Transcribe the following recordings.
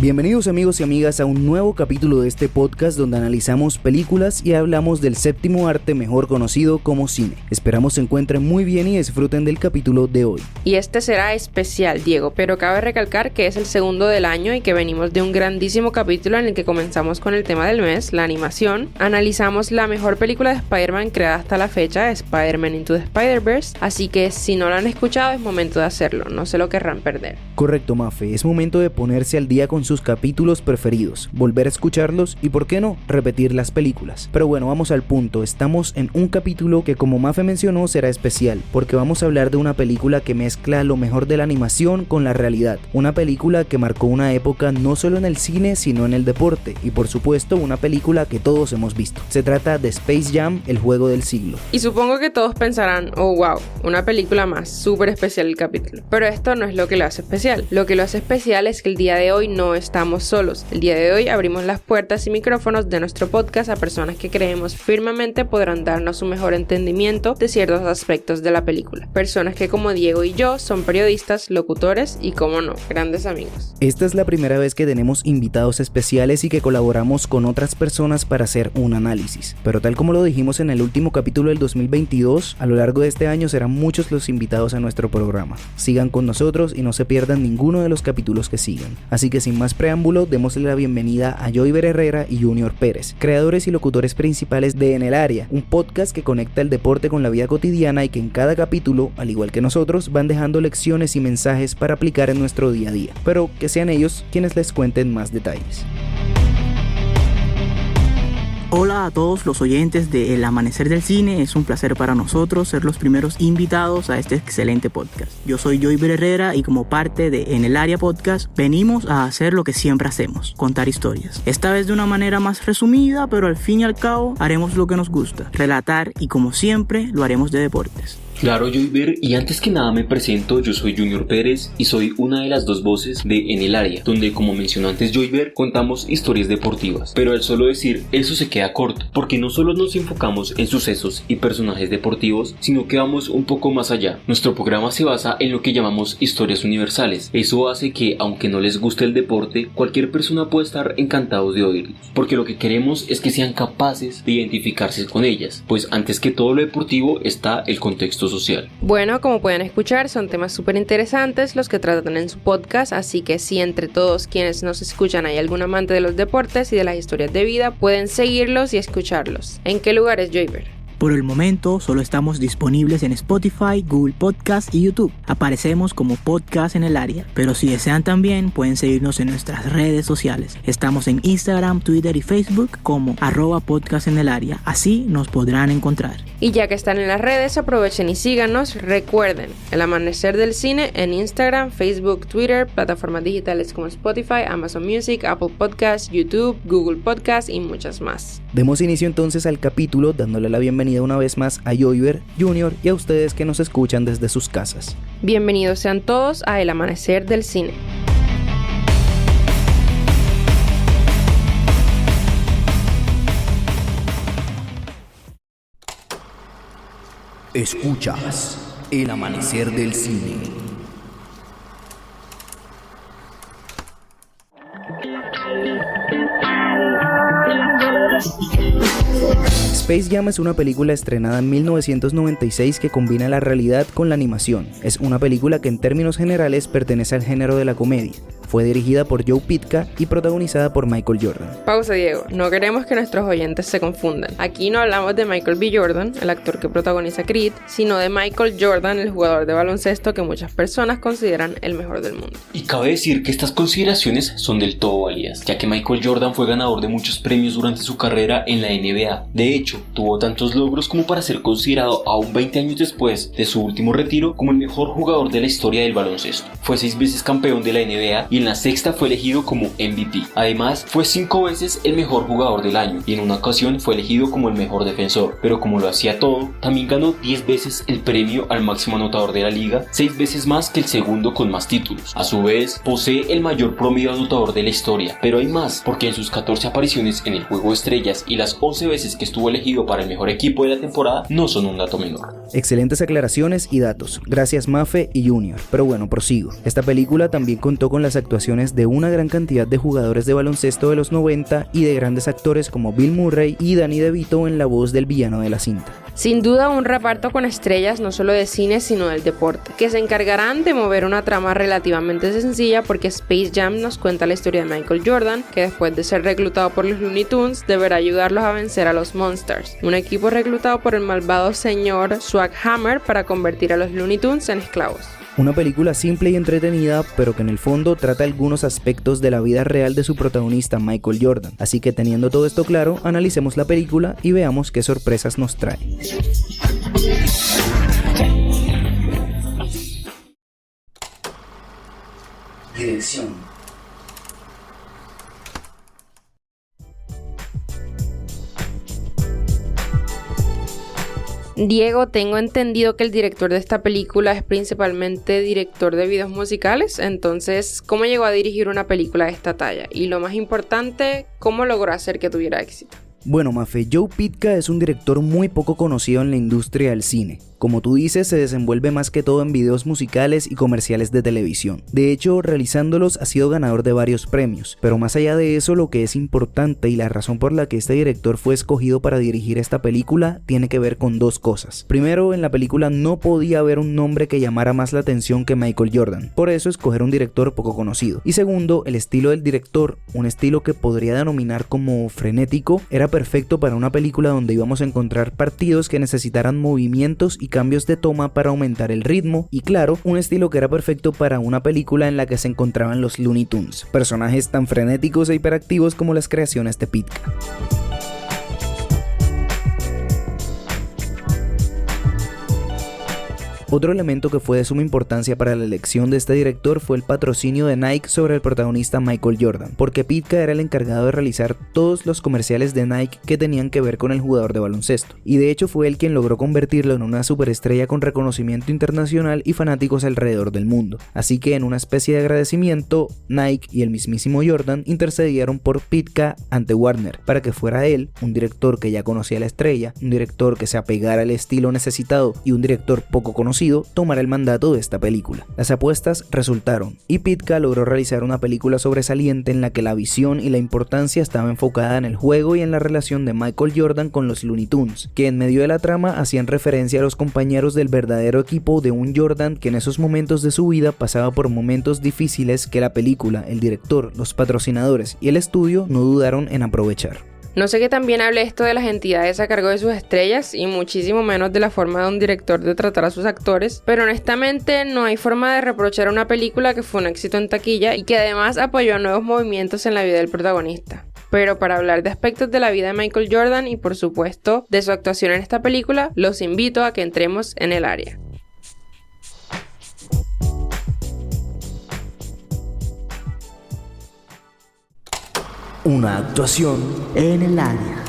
Bienvenidos amigos y amigas a un nuevo capítulo de este podcast donde analizamos películas y hablamos del séptimo arte mejor conocido como cine. Esperamos se encuentren muy bien y disfruten del capítulo de hoy. Y este será especial, Diego, pero cabe recalcar que es el segundo del año y que venimos de un grandísimo capítulo en el que comenzamos con el tema del mes, la animación. Analizamos la mejor película de Spider-Man creada hasta la fecha, Spider-Man Into the Spider-Verse, así que si no lo han escuchado es momento de hacerlo, no se lo querrán perder. Correcto, Mafe, es momento de ponerse al día con sus capítulos preferidos, volver a escucharlos y, por qué no, repetir las películas. Pero bueno, vamos al punto. Estamos en un capítulo que, como Mafe mencionó, será especial, porque vamos a hablar de una película que mezcla lo mejor de la animación con la realidad. Una película que marcó una época no solo en el cine, sino en el deporte, y por supuesto una película que todos hemos visto. Se trata de Space Jam, el juego del siglo. Y supongo que todos pensarán, oh wow, una película más, súper especial el capítulo. Pero esto no es lo que lo hace especial. Lo que lo hace especial es que el día de hoy no estamos solos. El día de hoy abrimos las puertas y micrófonos de nuestro podcast a personas que creemos firmemente podrán darnos un mejor entendimiento de ciertos aspectos de la película. Personas que, como Diego y yo, son periodistas, locutores y, como no, grandes amigos. Esta es la primera vez que tenemos invitados especiales y que colaboramos con otras personas para hacer un análisis. Pero tal como lo dijimos en el último capítulo del 2022, a lo largo de este año serán muchos los invitados a nuestro programa. Sigan con nosotros y no se pierdan ninguno de los capítulos que siguen. Así que sin más preámbulo, démosle la bienvenida a Joyver Herrera y Junior Pérez, creadores y locutores principales de En el Área, un podcast que conecta el deporte con la vida cotidiana y que en cada capítulo, al igual que nosotros, van dejando lecciones y mensajes para aplicar en nuestro día a día, pero que sean ellos quienes les cuenten más detalles. Hola a todos los oyentes de El Amanecer del Cine, es un placer para nosotros ser los primeros invitados a este excelente podcast. Yo soy Joyver Herrera y como parte de En el Área Podcast venimos a hacer lo que siempre hacemos, contar historias. Esta vez de una manera más resumida, pero al fin y al cabo haremos lo que nos gusta, relatar y como siempre lo haremos de deportes. Claro, Joyver, y antes que nada me presento, yo soy Junior Pérez y soy una de las dos voces de En el Área, donde, como mencionó antes Joyver, contamos historias deportivas. Pero al solo decir eso se queda corto, porque no solo nos enfocamos en sucesos y personajes deportivos, sino que vamos un poco más allá. Nuestro programa se basa en lo que llamamos historias universales. Eso hace que, aunque no les guste el deporte, cualquier persona puede estar encantado de oírlos, porque lo que queremos es que sean capaces de identificarse con ellas, pues antes que todo lo deportivo está el contexto social. Bueno, como pueden escuchar, son temas súper interesantes los que tratan en su podcast, así que si entre todos quienes nos escuchan hay algún amante de los deportes y de las historias de vida, pueden seguirlos y escucharlos. ¿En qué lugares, Joyver? Por el momento solo estamos disponibles en Spotify, Google Podcast y YouTube. Aparecemos como Podcast en el Área, pero si desean también pueden seguirnos en nuestras redes sociales. Estamos en Instagram, Twitter y Facebook como @podcast en el área. Así nos podrán encontrar. Y ya que están en las redes, aprovechen y síganos. Recuerden, El Amanecer del Cine en Instagram, Facebook, Twitter, plataformas digitales como Spotify, Amazon Music, Apple Podcasts, YouTube, Google Podcasts y muchas más. Demos inicio entonces al capítulo dándole la bienvenida una vez más a Joyver, Junior y a ustedes que nos escuchan desde sus casas. Bienvenidos sean todos a El Amanecer del Cine. Escuchas El Amanecer del Cine. Space Jam es una película estrenada en 1996 que combina la realidad con la animación. Es una película que en términos generales pertenece al género de la comedia. Fue dirigida por Joe Pytka y protagonizada por Michael Jordan. Pausa, Diego. No queremos que nuestros oyentes se confundan. Aquí no hablamos de Michael B. Jordan, el actor que protagoniza Creed, sino de Michael Jordan, el jugador de baloncesto que muchas personas consideran el mejor del mundo. Y cabe decir que estas consideraciones son del todo válidas, ya que Michael Jordan fue ganador de muchos premios durante su carrera en la NBA. De hecho, tuvo tantos logros como para ser considerado aún 20 años después de su último retiro como el mejor jugador de la historia del baloncesto. Fue 6 veces campeón de la NBA y en la sexta fue elegido como MVP. Además, fue 5 veces el mejor jugador del año y en una ocasión fue elegido como el mejor defensor. Pero como lo hacía todo, también ganó 10 veces el premio al máximo anotador de la liga, 6 veces más que el segundo con más títulos. A su vez, posee el mayor promedio anotador de la historia, pero hay más, porque en sus 14 apariciones en el Juego de Estrellas y las 11 veces que estuvo elegido para el mejor equipo de la temporada no son un dato menor. Excelentes aclaraciones y datos. Gracias Mafe y Junior. Pero bueno, prosigo. Esta película también contó con las actuaciones de una gran cantidad de jugadores de baloncesto de los 90 y de grandes actores como Bill Murray y Danny DeVito en la voz del villano de la cinta. Sin duda un reparto con estrellas no solo de cine sino del deporte, que se encargarán de mover una trama relativamente sencilla porque Space Jam nos cuenta la historia de Michael Jordan, que después de ser reclutado por los Looney Tunes deberá ayudarlos a vencer a los Monsters, un equipo reclutado por el malvado señor Swaghammer para convertir a los Looney Tunes en esclavos. Una película simple y entretenida, pero que en el fondo trata algunos aspectos de la vida real de su protagonista Michael Jordan. Así que teniendo todo esto claro, analicemos la película y veamos qué sorpresas nos trae. Dirección. Diego, tengo entendido que el director de esta película es principalmente director de videos musicales, entonces, ¿cómo llegó a dirigir una película de esta talla? Y lo más importante, ¿cómo logró hacer que tuviera éxito? Bueno, Mafe, Joe Pytka es un director muy poco conocido en la industria del cine. Como tú dices, se desenvuelve más que todo en videos musicales y comerciales de televisión. De hecho, realizándolos ha sido ganador de varios premios. Pero más allá de eso, lo que es importante y la razón por la que este director fue escogido para dirigir esta película tiene que ver con dos cosas. Primero, en la película no podía haber un nombre que llamara más la atención que Michael Jordan. Por eso escoger un director poco conocido. Y segundo, el estilo del director, un estilo que podría denominar como frenético, era perfecto para una película donde íbamos a encontrar partidos que necesitaran movimientos y cambios de toma para aumentar el ritmo y claro, un estilo que era perfecto para una película en la que se encontraban los Looney Tunes, personajes tan frenéticos e hiperactivos como las creaciones de Pytka. Otro elemento que fue de suma importancia para la elección de este director fue el patrocinio de Nike sobre el protagonista Michael Jordan, porque Pytka era el encargado de realizar todos los comerciales de Nike que tenían que ver con el jugador de baloncesto, y de hecho fue él quien logró convertirlo en una superestrella con reconocimiento internacional y fanáticos alrededor del mundo. Así que en una especie de agradecimiento, Nike y el mismísimo Jordan intercedieron por Pytka ante Warner, para que fuera él, un director que ya conocía a la estrella, un director que se apegara al estilo necesitado y un director poco conocido, tomar el mandato de esta película. Las apuestas resultaron y Pytka logró realizar una película sobresaliente en la que la visión y la importancia estaba enfocada en el juego y en la relación de Michael Jordan con los Looney Tunes, que en medio de la trama hacían referencia a los compañeros del verdadero equipo de un Jordan que en esos momentos de su vida pasaba por momentos difíciles que la película, el director, los patrocinadores y el estudio no dudaron en aprovechar. No sé qué también hable esto de las entidades a cargo de sus estrellas y muchísimo menos de la forma de un director de tratar a sus actores, pero honestamente no hay forma de reprochar a una película que fue un éxito en taquilla y que además apoyó nuevos movimientos en la vida del protagonista. Pero para hablar de aspectos de la vida de Michael Jordan y por supuesto de su actuación en esta película, los invito a que entremos en el área. Una actuación En el área.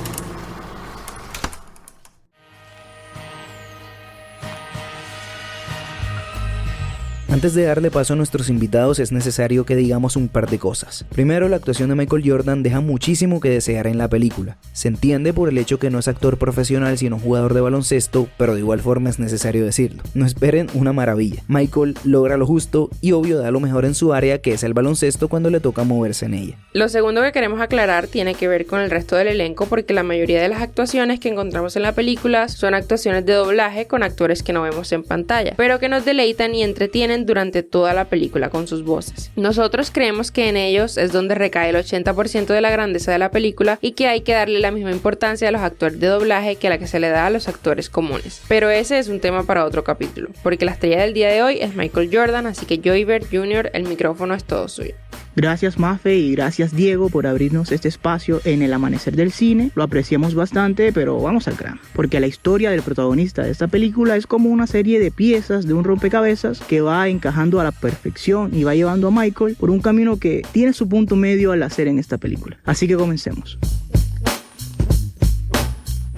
Antes de darle paso a nuestros invitados es necesario que digamos un par de cosas. Primero, la actuación de Michael Jordan deja muchísimo que desear en la película. Se entiende por el hecho que no es actor profesional sino jugador de baloncesto, pero de igual forma es necesario decirlo. No esperen una maravilla. Michael logra lo justo y obvio da lo mejor en su área, que es el baloncesto, cuando le toca moverse en ella. Lo segundo que queremos aclarar tiene que ver con el resto del elenco, porque la mayoría de las actuaciones que encontramos en la película son actuaciones de doblaje con actores que no vemos en pantalla, pero que nos deleitan y entretienen durante toda la película con sus voces. Nosotros creemos que en ellos es donde recae el 80% de la grandeza de la película y que hay que darle la misma importancia a los actores de doblaje que la que se le da a los actores comunes. Pero ese es un tema para otro capítulo, porque la estrella del día de hoy es Michael Jordan, así que Joyver Jr., el micrófono es todo suyo. Gracias Mafe y gracias Diego por abrirnos este espacio en el amanecer del cine. Lo apreciamos bastante, pero vamos al grano. Porque la historia del protagonista de esta película es como una serie de piezas de un rompecabezas que va encajando a la perfección y va llevando a Michael por un camino que tiene su punto medio al hacer en esta película. Así que comencemos.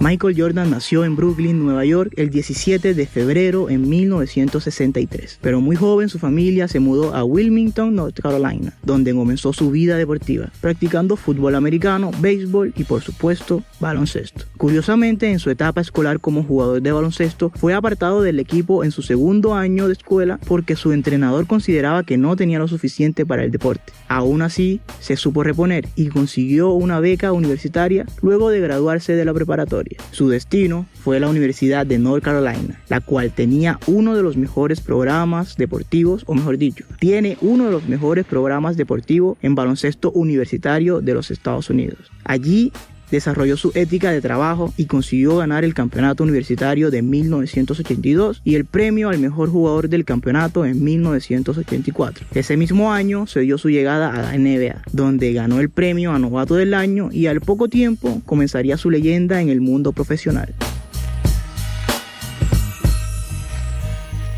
Michael Jordan nació en Brooklyn, Nueva York, el 17 de febrero en 1963, pero muy joven su familia se mudó a Wilmington, North Carolina, donde comenzó su vida deportiva, practicando fútbol americano, béisbol y por supuesto baloncesto. Curiosamente, en su etapa escolar como jugador de baloncesto, fue apartado del equipo en su segundo año de escuela porque su entrenador consideraba que no tenía lo suficiente para el deporte. Aún así, se supo reponer y consiguió una beca universitaria luego de graduarse de la preparatoria. Su destino fue la Universidad de North Carolina, la cual tenía uno de los mejores programas deportivos, o mejor dicho, tiene uno de los mejores programas deportivos en baloncesto universitario de los Estados Unidos. Allí desarrolló su ética de trabajo y consiguió ganar el campeonato universitario de 1982 y el premio al mejor jugador del campeonato en 1984. Ese mismo año se dio su llegada a la NBA, donde ganó el premio a novato del año y al poco tiempo comenzaría su leyenda en el mundo profesional.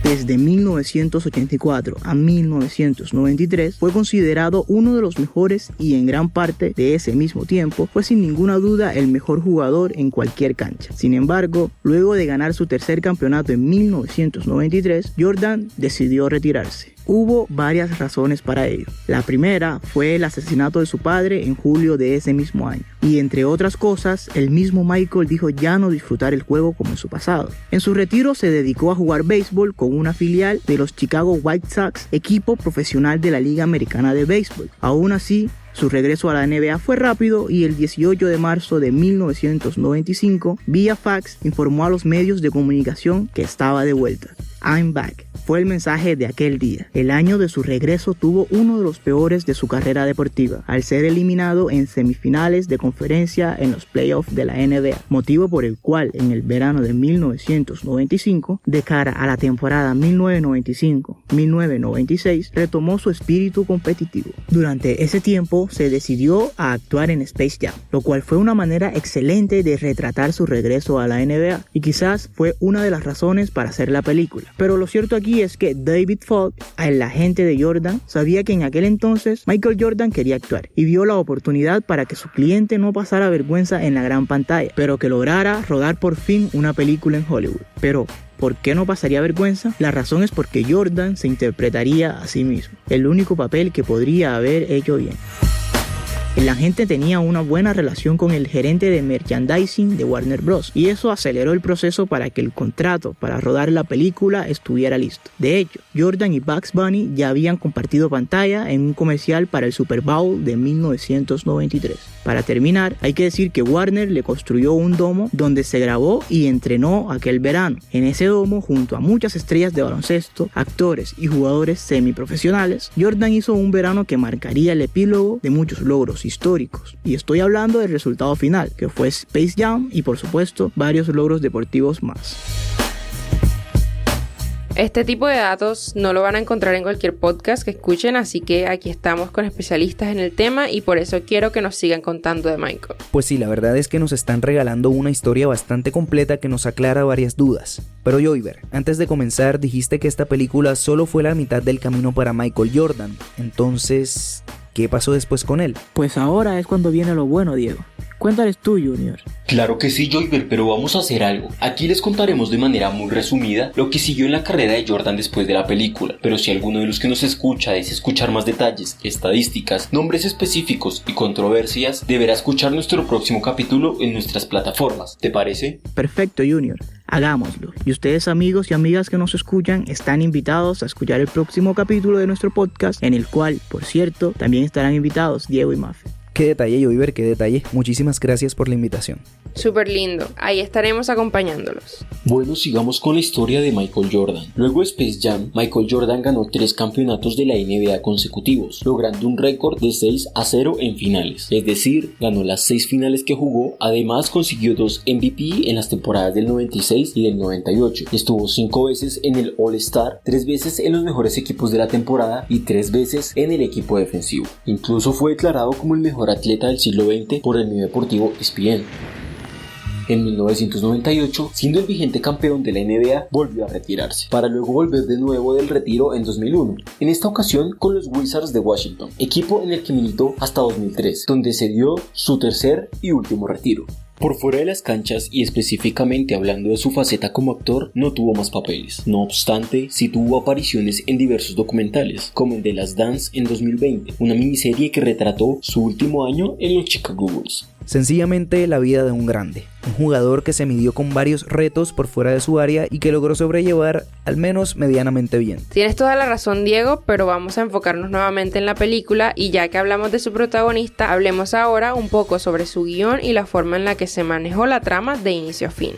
Desde 1984 a 1993 fue considerado uno de los mejores y en gran parte de ese mismo tiempo fue sin ninguna duda el mejor jugador en cualquier cancha. Sin embargo, luego de ganar su tercer campeonato en 1993, Jordan decidió retirarse. Hubo varias razones para ello. La primera fue el asesinato de su padre en julio de ese mismo año. Y entre otras cosas, el mismo Michael dijo ya no disfrutar el juego como en su pasado. En su retiro se dedicó a jugar béisbol con una filial de los Chicago White Sox, equipo profesional de la Liga Americana de Béisbol. Aún así, su regreso a la NBA fue rápido y el 18 de marzo de 1995, vía fax, informó a los medios de comunicación que estaba de vuelta. I'm back. Fue el mensaje de aquel día. El año de su regreso tuvo uno de los peores de su carrera deportiva, al ser eliminado en semifinales de conferencia en los playoffs de la NBA, motivo por el cual en el verano de 1995, de cara a la temporada 1995-1996, retomó su espíritu competitivo. Durante ese tiempo se decidió a actuar en Space Jam, lo cual fue una manera excelente de retratar su regreso a la NBA y quizás fue una de las razones para hacer la película. Pero lo cierto aquí es que David Falk, el agente de Jordan, sabía que en aquel entonces Michael Jordan quería actuar y vio la oportunidad para que su cliente no pasara vergüenza en la gran pantalla, pero que lograra rodar por fin una película en Hollywood. Pero ¿por qué no pasaría vergüenza? La razón es porque Jordan se interpretaría a sí mismo, el único papel que podría haber hecho bien. El agente tenía una buena relación con el gerente de merchandising de Warner Bros. Y eso aceleró el proceso para que el contrato para rodar la película estuviera listo. De hecho, Jordan y Bugs Bunny ya habían compartido pantalla en un comercial para el Super Bowl de 1993. Para terminar, hay que decir que Warner le construyó un domo donde se grabó y entrenó aquel verano. En ese domo, junto a muchas estrellas de baloncesto, actores y jugadores semiprofesionales, Jordan hizo un verano que marcaría el epílogo de muchos logros históricos. Y estoy hablando del resultado final, que fue Space Jam y por supuesto varios logros deportivos más. Este tipo de datos no lo van a encontrar en cualquier podcast que escuchen, así que aquí estamos con especialistas en el tema y por eso quiero que nos sigan contando de Michael. Pues sí, la verdad es que nos están regalando una historia bastante completa que nos aclara varias dudas. Pero Joyver, antes de comenzar dijiste que esta película solo fue la mitad del camino para Michael Jordan. Entonces, ¿qué pasó después con él? Pues ahora es cuando viene lo bueno, Diego. Cuéntales tú, Junior. Claro que sí, Joyver, pero vamos a hacer algo. Aquí les contaremos de manera muy resumida lo que siguió en la carrera de Jordan después de la película. Pero si alguno de los que nos escucha desea escuchar más detalles, estadísticas, nombres específicos y controversias, deberá escuchar nuestro próximo capítulo en nuestras plataformas. ¿Te parece? Perfecto, Junior. Hagámoslo. Y ustedes, amigos y amigas que nos escuchan, están invitados a escuchar el próximo capítulo de nuestro podcast, en el cual, por cierto, también estarán invitados Diego y Mafe. Qué detalle, Joyver, qué detalle. Muchísimas gracias por la invitación. Súper lindo, ahí estaremos acompañándolos. Bueno, sigamos con la historia de Michael Jordan. Luego de Space Jam, Michael Jordan ganó 3 campeonatos de la NBA consecutivos, logrando un récord de 6-0 en finales. Es decir, ganó las 6 finales que jugó, además consiguió 2 MVP en las temporadas del 96 y del 98. Estuvo 5 veces en el All-Star, 3 veces en los mejores equipos de la temporada y 3 veces en el equipo defensivo. Incluso fue declarado como el mejor atleta del siglo XX por el medio deportivo ESPN. En 1998, siendo el vigente campeón de la NBA, volvió a retirarse, para luego volver de nuevo del retiro en 2001, en esta ocasión con los Wizards de Washington, equipo en el que militó hasta 2003, donde se dio su tercer y último retiro. Por fuera de las canchas y específicamente hablando de su faceta como actor, no tuvo más papeles. No obstante, sí tuvo apariciones en diversos documentales, como en The Last Dance en 2020, una miniserie que retrató su último año en los Chicago Bulls. Sencillamente la vida de un grande, un jugador que se midió con varios retos por fuera de su área y que logró sobrellevar al menos medianamente bien. Tienes toda la razón, Diego, pero vamos a enfocarnos nuevamente en la película y ya que hablamos de su protagonista, hablemos ahora un poco sobre su guión y la forma en la que se manejó la trama de inicio a fin.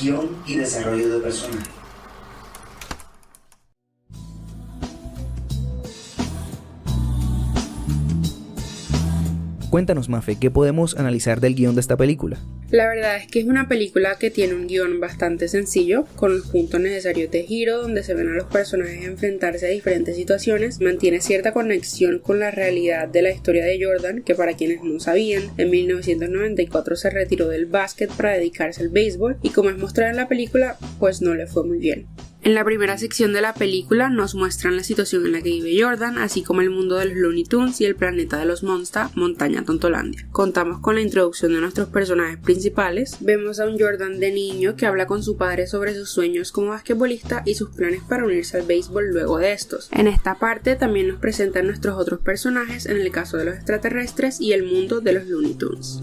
Guión y desarrollo de personaje. Cuéntanos, Mafe, ¿qué podemos analizar del guión de esta película? La verdad es que es una película que tiene un guión bastante sencillo, con los puntos necesarios de giro, donde se ven a los personajes enfrentarse a diferentes situaciones, mantiene cierta conexión con la realidad de la historia de Jordan, que para quienes no sabían, en 1994 se retiró del básquet para dedicarse al béisbol, y como es mostrado en la película, pues no le fue muy bien. En la primera sección de la película nos muestran la situación en la que vive Jordan, así como el mundo de los Looney Tunes y el planeta de los Monsta, Montaña Tontolandia. Contamos con la introducción de nuestros personajes principales. Vemos a un Jordan de niño que habla con su padre sobre sus sueños como basquetbolista y sus planes para unirse al béisbol luego de estos. En esta parte también nos presentan nuestros otros personajes, en el caso de los extraterrestres y el mundo de los Looney Tunes.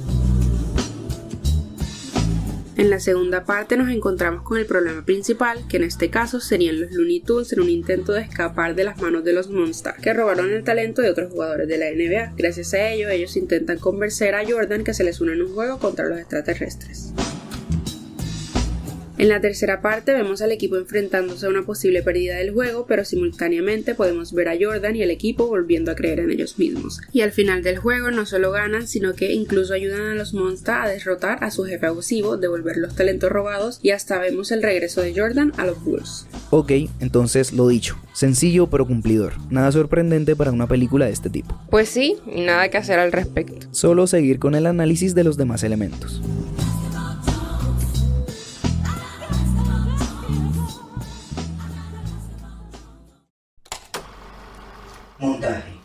En la segunda parte nos encontramos con el problema principal, que en este caso serían los Looney Tunes en un intento de escapar de las manos de los Monsta, que robaron el talento de otros jugadores de la NBA. Gracias a ello, ellos intentan convencer a Jordan que se les une en un juego contra los extraterrestres. En la tercera parte vemos al equipo enfrentándose a una posible pérdida del juego, pero simultáneamente podemos ver a Jordan y el equipo volviendo a creer en ellos mismos. Y al final del juego no solo ganan, sino que incluso ayudan a los Monsta a derrotar a su jefe abusivo, devolver los talentos robados y hasta vemos el regreso de Jordan a los Bulls. Ok, entonces lo dicho, sencillo pero cumplidor, nada sorprendente para una película de este tipo. Pues sí, y nada que hacer al respecto. Solo seguir con el análisis de los demás elementos. Montaje.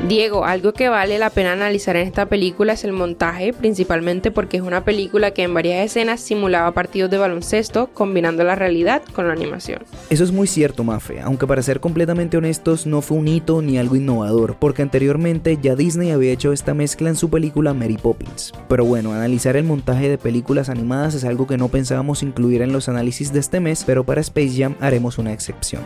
Diego, algo que vale la pena analizar en esta película es el montaje, principalmente porque es una película que en varias escenas simulaba partidos de baloncesto, combinando la realidad con la animación. Eso es muy cierto, Mafe, aunque para ser completamente honestos no fue un hito ni algo innovador, porque anteriormente ya Disney había hecho esta mezcla en su película Mary Poppins. Pero bueno, analizar el montaje de películas animadas es algo que no pensábamos incluir en los análisis de este mes, pero para Space Jam haremos una excepción.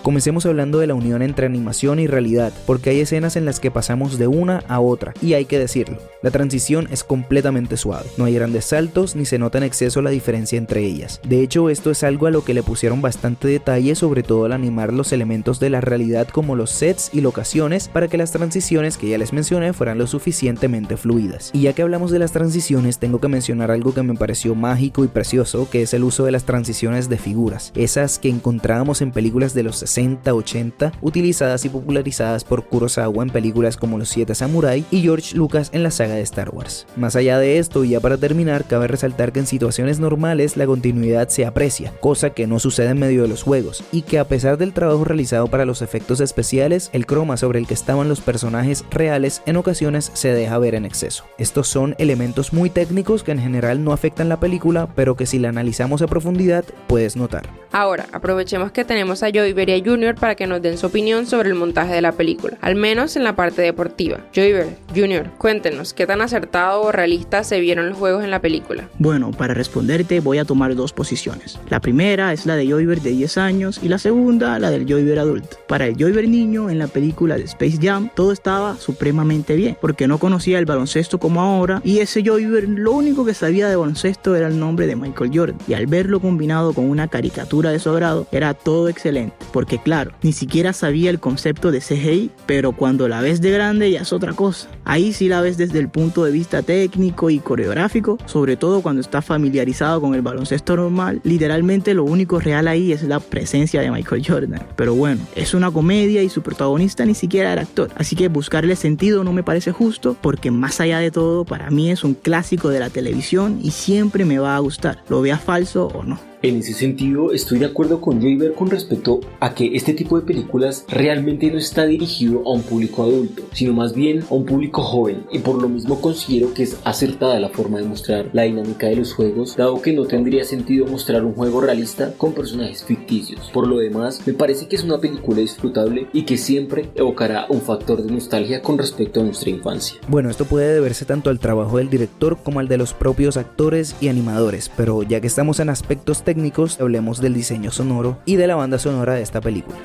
Comencemos hablando de la unión entre animación y realidad, porque hay escenas en las que pasamos de una a otra, y hay que decirlo, la transición es completamente suave, no hay grandes saltos ni se nota en exceso la diferencia entre ellas. De hecho, esto es algo a lo que le pusieron bastante detalle, sobre todo al animar los elementos de la realidad como los sets y locaciones, para que las transiciones que ya les mencioné fueran lo suficientemente fluidas. Y ya que hablamos de las transiciones, tengo que mencionar algo que me pareció mágico y precioso, que es el uso de las transiciones de figuras, esas que encontrábamos en películas de los 60-80, utilizadas y popularizadas por Kurosawa en películas como Los 7 Samurai y George Lucas en la saga de Star Wars. Más allá de esto, y ya para terminar, cabe resaltar que en situaciones normales la continuidad se aprecia, cosa que no sucede en medio de los juegos, y que a pesar del trabajo realizado para los efectos especiales, el croma sobre el que estaban los personajes reales en ocasiones se deja ver en exceso. Estos son elementos muy técnicos que en general no afectan la película, pero que si la analizamos a profundidad puedes notar. Ahora, aprovechemos que tenemos a Joyver y a Junior para que nos den su opinión sobre el montaje de la película, al menos en la parte deportiva. Joyver, Junior, cuéntenos, ¿qué tan acertado o realista se vieron los juegos en la película? Bueno, para responderte voy a tomar dos posiciones. La primera es la de Joyver de 10 años y la segunda la del Joyver adulto. Para el Joyver niño en la película de Space Jam todo estaba supremamente bien, porque no conocía el baloncesto como ahora y ese Joyver lo único que sabía de baloncesto era el nombre de Michael Jordan, y al verlo combinado con una caricatura caricatura de su agrado, era todo excelente, porque claro, ni siquiera sabía el concepto de CGI, pero cuando la ves de grande ya es otra cosa. Ahí sí la ves desde el punto de vista técnico y coreográfico, sobre todo cuando estás familiarizado con el baloncesto normal. Literalmente lo único real ahí es la presencia de Michael Jordan. Pero bueno, es una comedia y su protagonista ni siquiera era actor, así que buscarle sentido no me parece justo, porque más allá de todo, para mí es un clásico de la televisión y siempre me va a gustar, lo vea falso o no. En ese sentido, estoy de acuerdo con Joyver con respecto a que este tipo de películas realmente no está dirigido a un público adulto, sino más bien a un público joven, y por lo mismo considero que es acertada la forma de mostrar la dinámica de los juegos, dado que no tendría sentido mostrar un juego realista con personajes ficticios. Por lo demás, me parece que es una película disfrutable y que siempre evocará un factor de nostalgia con respecto a nuestra infancia. Bueno, esto puede deberse tanto al trabajo del director como al de los propios actores y animadores, pero ya que estamos en aspectos técnicos, hablemos del diseño sonoro y de la banda sonora de esta película.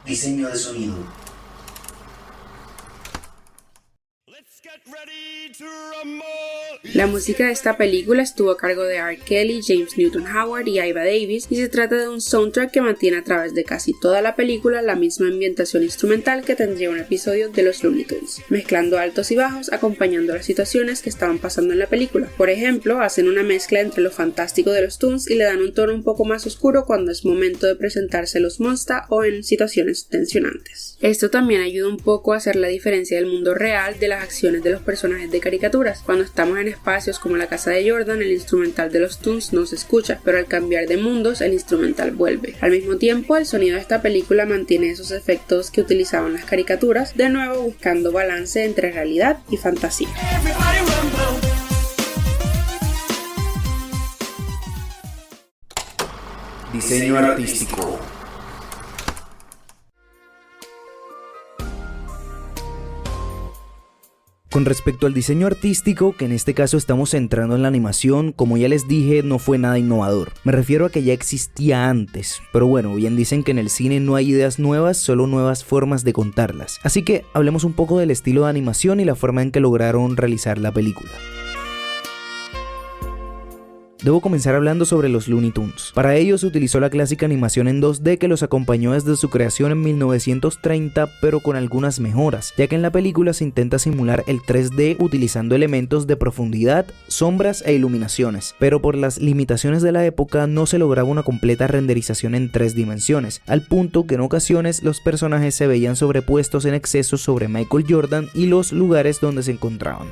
Diseño de sonido. La música de esta película estuvo a cargo de R. Kelly, James Newton Howard y Iva Davis, y se trata de un soundtrack que mantiene a través de casi toda la película la misma ambientación instrumental que tendría un episodio de los Looney Tunes, mezclando altos y bajos, acompañando las situaciones que estaban pasando en la película. Por ejemplo, hacen una mezcla entre lo fantástico de los Toons y le dan un tono un poco más oscuro cuando es momento de presentarse los Monster o en situaciones tensionantes. Esto también ayuda un poco a hacer la diferencia del mundo real de las acciones de los personajes de caricaturas. Cuando estamos en espacios como la casa de Jordan, el instrumental de los Toons no se escucha, pero al cambiar de mundos, el instrumental vuelve. Al mismo tiempo, el sonido de esta película mantiene esos efectos que utilizaban las caricaturas, de nuevo buscando balance entre realidad y fantasía. Diseño artístico. Con respecto al diseño artístico, que en este caso estamos centrando en la animación, como ya les dije, no fue nada innovador. Me refiero a que ya existía antes, pero bueno, bien dicen que en el cine no hay ideas nuevas, solo nuevas formas de contarlas. Así que hablemos un poco del estilo de animación y la forma en que lograron realizar la película. Debo comenzar hablando sobre los Looney Tunes. Para ello se utilizó la clásica animación en 2D que los acompañó desde su creación en 1930, pero con algunas mejoras, ya que en la película se intenta simular el 3D utilizando elementos de profundidad, sombras e iluminaciones, pero por las limitaciones de la época no se lograba una completa renderización en 3 dimensiones, al punto que en ocasiones los personajes se veían sobrepuestos en exceso sobre Michael Jordan y los lugares donde se encontraban.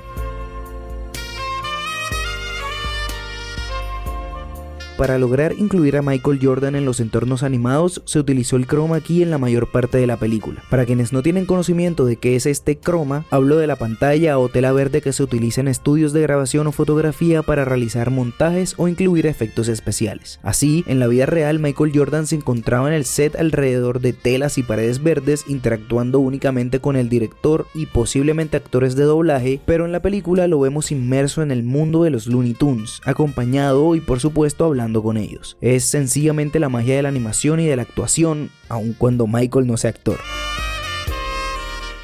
Para lograr incluir a Michael Jordan en los entornos animados, se utilizó el chroma key en la mayor parte de la película. Para quienes no tienen conocimiento de qué es este chroma, hablo de la pantalla o tela verde que se utiliza en estudios de grabación o fotografía para realizar montajes o incluir efectos especiales. Así, en la vida real, Michael Jordan se encontraba en el set alrededor de telas y paredes verdes, interactuando únicamente con el director y posiblemente actores de doblaje, pero en la película lo vemos inmerso en el mundo de los Looney Tunes, acompañado y por supuesto hablando con ellos. Es sencillamente la magia de la animación y de la actuación, aun cuando Michael no sea actor.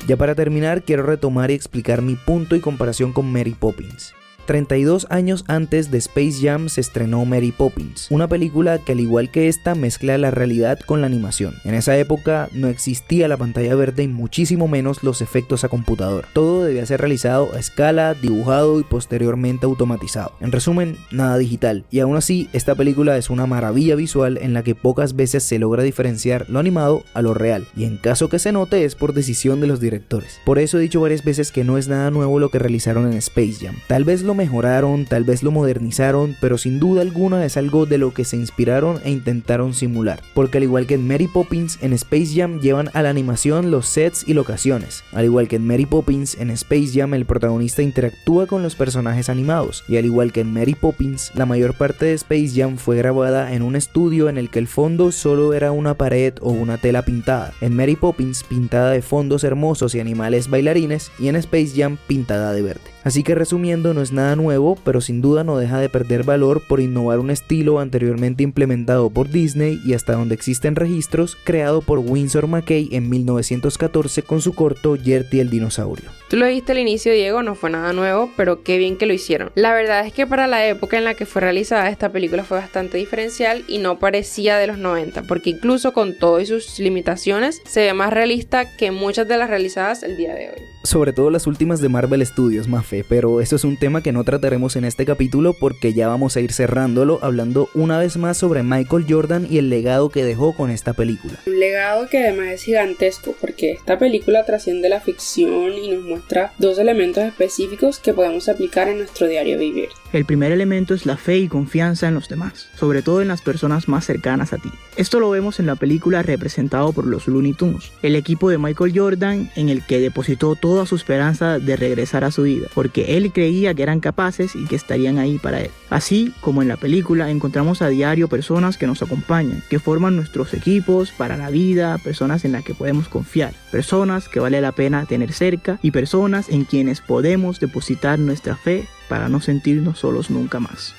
Ya para terminar, quiero retomar y explicar mi punto y comparación con Mary Poppins. 32 años antes de Space Jam se estrenó Mary Poppins, una película que al igual que esta mezcla la realidad con la animación. En esa época no existía la pantalla verde y muchísimo menos los efectos a computador. Todo debía ser realizado a escala, dibujado y posteriormente automatizado. En resumen, nada digital. Y aún así, esta película es una maravilla visual en la que pocas veces se logra diferenciar lo animado a lo real. Y en caso que se note es por decisión de los directores. Por eso he dicho varias veces que no es nada nuevo lo que realizaron en Space Jam. Tal vez lo mejoraron, tal vez lo modernizaron, pero sin duda alguna es algo de lo que se inspiraron e intentaron simular, porque al igual que en Mary Poppins, en Space Jam llevan a la animación los sets y locaciones. Al igual que en Mary Poppins, en Space Jam el protagonista interactúa con los personajes animados, y al igual que en Mary Poppins, la mayor parte de Space Jam fue grabada en un estudio en el que el fondo solo era una pared o una tela pintada. En Mary Poppins, pintada de fondos hermosos y animales bailarines, y en Space Jam pintada de verde. Así que resumiendo, no es nada nada nuevo, pero sin duda no deja de perder valor por innovar un estilo anteriormente implementado por Disney y hasta donde existen registros, creado por Winsor McCay en 1914 con su corto Yerty el dinosaurio. Tú lo dijiste al inicio, Diego, no fue nada nuevo, pero qué bien que lo hicieron. La verdad es que para la época en la que fue realizada esta película fue bastante diferencial y no parecía de los 90, porque incluso con todo y sus limitaciones se ve más realista que muchas de las realizadas el día de hoy. Sobre todo las últimas de Marvel Studios, Mafe, pero eso es un tema que no trataremos en este capítulo porque ya vamos a ir cerrándolo hablando una vez más sobre Michael Jordan y el legado que dejó con esta película. Un legado que además es gigantesco porque esta película trasciende la ficción y nos muestra dos elementos específicos que podemos aplicar en nuestro diario vivir. El primer elemento es la fe y confianza en los demás, sobre todo en las personas más cercanas a ti. Esto lo vemos en la película representado por los Looney Tunes, el equipo de Michael Jordan en el que depositó toda su esperanza de regresar a su vida, porque él creía que eran capaces y que estarían ahí para él. Así como en la película encontramos a diario personas que nos acompañan, que forman nuestros equipos para la vida, personas en las que podemos confiar, personas que vale la pena tener cerca y personas en quienes podemos depositar nuestra fe para no sentirnos solos nunca más.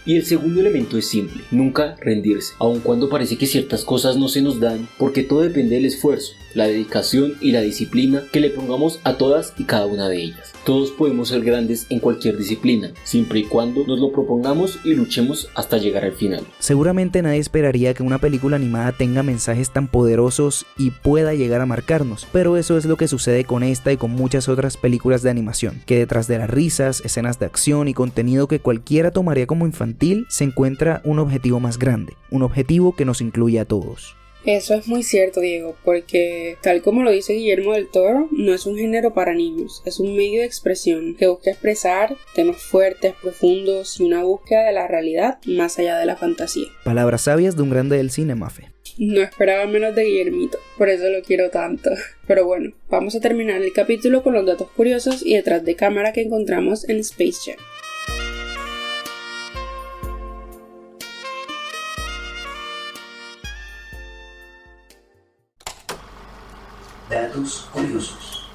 Y el segundo elemento es simple, nunca rendirse, aun cuando parece que ciertas cosas no se nos dan, porque todo depende del esfuerzo, la dedicación y la disciplina que le pongamos a todas y cada una de ellas. Todos podemos ser grandes en cualquier disciplina, siempre y cuando nos lo propongamos y luchemos hasta llegar al final. Seguramente nadie esperaría que una película animada tenga mensajes tan poderosos y pueda llegar a marcarnos, pero eso es lo que sucede con esta y con muchas otras películas de animación, que detrás de las risas, escenas de acción y contenido que cualquiera tomaría como infantil, se encuentra un objetivo más grande, un objetivo que nos incluye a todos. Eso es muy cierto, Diego, porque tal como lo dice Guillermo del Toro, no es un género para niños, es un medio de expresión que busca expresar temas fuertes, profundos y una búsqueda de la realidad más allá de la fantasía. Palabras sabias de un grande del cine, Mafe. No esperaba menos de Guillermito, por eso lo quiero tanto. Pero bueno, vamos a terminar el capítulo con los datos curiosos y detrás de cámara que encontramos en Space Jam. Datos curiosos.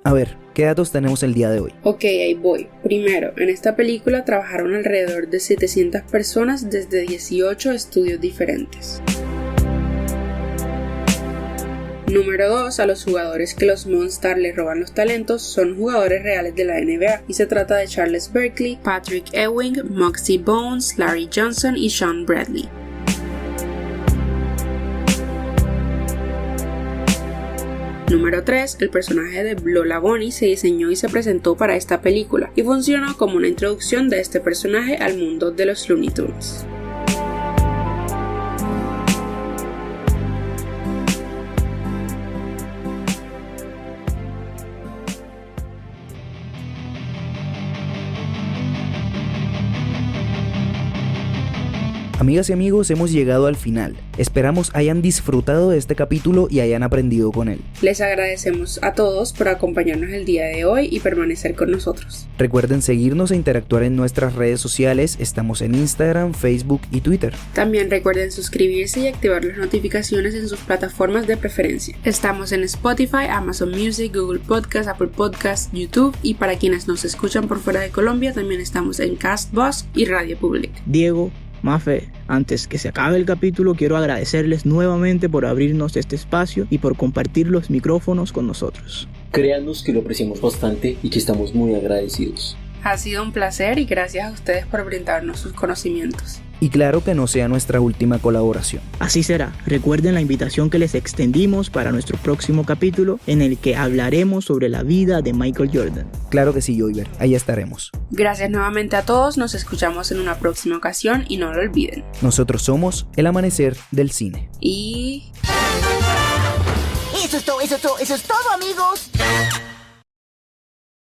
A ver, ¿qué datos tenemos el día de hoy? Ok, ahí voy. Primero, en esta película trabajaron alrededor de 700 personas desde 18 estudios diferentes. Número 2, a los jugadores que los Monstars le roban los talentos son jugadores reales de la NBA y se trata de Charles Barkley, Patrick Ewing, Muggsy Bogues, Larry Johnson y Sean Bradley. Número 3, el personaje de Lola Bunny se diseñó y se presentó para esta película y funcionó como una introducción de este personaje al mundo de los Looney Tunes. Amigas y amigos, hemos llegado al final. Esperamos hayan disfrutado de este capítulo y hayan aprendido con él. Les agradecemos a todos por acompañarnos el día de hoy y permanecer con nosotros. Recuerden seguirnos e interactuar en nuestras redes sociales. Estamos en Instagram, Facebook y Twitter. También recuerden suscribirse y activar las notificaciones en sus plataformas de preferencia. Estamos en Spotify, Amazon Music, Google Podcast, Apple Podcast, YouTube y para quienes nos escuchan por fuera de Colombia también estamos en Castbox y Radio Public. Diego, Mafe, antes que se acabe el capítulo quiero agradecerles nuevamente por abrirnos este espacio y por compartir los micrófonos con nosotros. Créanos que lo apreciamos bastante y que estamos muy agradecidos. Ha sido un placer y gracias a ustedes por brindarnos sus conocimientos. Y claro que no sea nuestra última colaboración. Así será. Recuerden la invitación que les extendimos para nuestro próximo capítulo en el que hablaremos sobre la vida de Michael Jordan. Claro que sí, Joyver. Ahí estaremos. Gracias nuevamente a todos. Nos escuchamos en una próxima ocasión y no lo olviden. Nosotros somos El Amanecer del Cine. Y... Eso es todo, amigos.